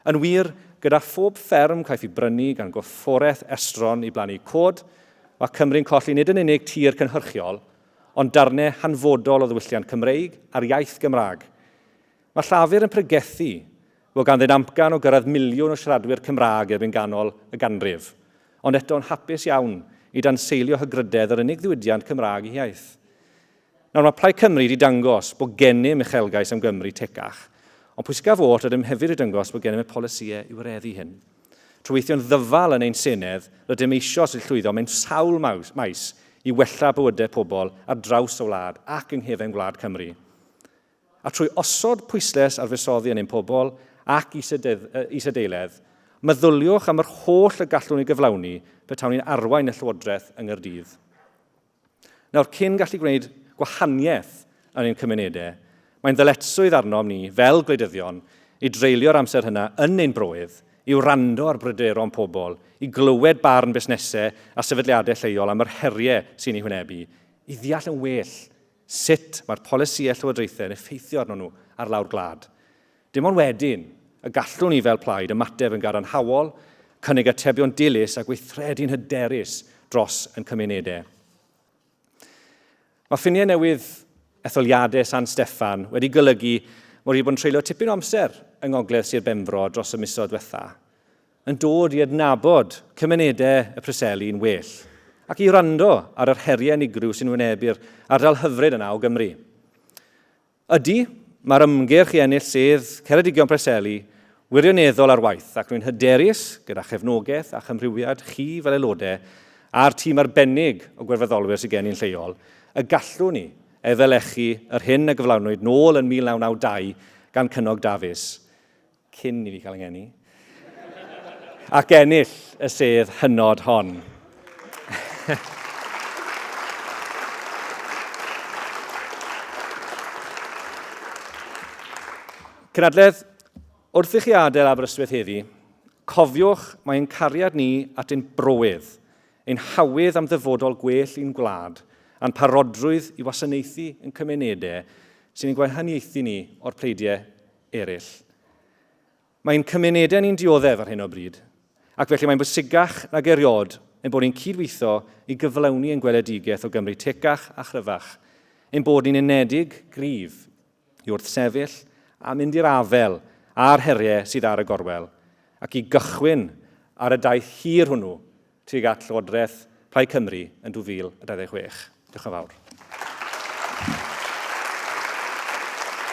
Yn wir, gyda phob fferm caiff ei brynu gan gorfforaeth estron i blannu cod, mae Cymru'n colli nid yn unig tir cynhyrchiol, ond darnau hanfodol o ddiwylliant Cymreig a'r iaith Gymraeg. Mae llafur yn pregethu fod ganddyn amcan o gyrraedd miliwn o siaradwyr Cymraeg erbyn ganol y ganrif, ond eto'n hapus iawn i danseilio hygrydedd yr unig ddiwydiant Cymraeg i iaith. Nawr, mae Plaid Cymru wedi dangos bod gennym uchelgais am Gymru tecach, ond pwysicaf fod ydym hefyd wedi dangos bod gennym y polisïau i wireddu hyn. Trwy weithio'n ddyfal yn ein Senedd, rydym eisoes i llwyddo mewn sawl maes i wella bywydau pobl ar draws y wlad ac yng nghefen gwlad Cymru. A trwy osod pwysles ar fusoddi yn ein pobl ac isadeiledd, meddyliwch am yr holl y gallwn ni gyflawni betawn ni'n arwain y Llywodraeth yng Nghaerdydd. Nawr, cyn gallu gwneud gwahaniaeth yn ein cymunedau, mae'n ddyletswydd arnom ni, fel gwleidyddion, i dreulio'r amser hynna yn ein broedd, i wrando ar bryderon pobl, i glywed barn busnesau a sefydliadau lleol am yr heriau sy'n ei wynebu, i ddeall yn well sut mae'r polisïau llywodraethau yn effeithio arno nhw ar lawr gwlad. Dim ond wedyn, y gallwn ni fel plaid ymateb yn gadarnhaol, cynnig atebion dilys a gweithredu'n hyderus dros yn cymunedau. Mae ffiniau newydd Etholiad San Steffan wedi golygu mod i wedi bod yn treulio tipyn o amser yng ngogledd Sir Benfro dros y misoedd diwetha, yn dod i adnabod cymunedau y Preseli'n well, ac i wrando ar yr heriau unigryw sy'n wynebu'r ardal hyfryd yna o Gymru. Ydy, mae'r ymgyrch i ennill sedd Ceredigion Preseli wirioneddol ar waith, ac rwy'n hyderus gyda chefnogaeth a chymrhywiad chi fel aelodau a'r tîm arbennig o gwerfyddolwyr sy'n gennym lleol, y gallwn ni efelychu yr hyn y gyflawnwyd nôl yn 1992 gan Cynnog Dafis, cyn i fi cael yngeni, ac ennill y sedd hynod hon. Cynhadledd, wrth i chi adael Aberystwyth heddi, cofiwch mae'n cariad ni at ein broedd, ein hawydd am ddyfodol gwell i'n gwlad, a'n parodrwydd i wasanaethu yn cymunedau sy'n ein gwahaniaethu ni o'r pleidiau eraill. Mae'n cymunedau ni'n dioddef ar hyn o bryd, ac felly mae'n bwysicach nag eriod ein bod ni'n cydweithio i gyflawni ein gweledigaeth o Gymru tecach a chryfach, ein bod ni'n unedig gryf i wrthsefyll a mynd i'r afel a'r heriau sydd ar y gorwel, ac i gychwyn ar y daith hir hwnnw tuag at Llywodraeth Plaid Cymru yn 2026. Diolch yn fawr.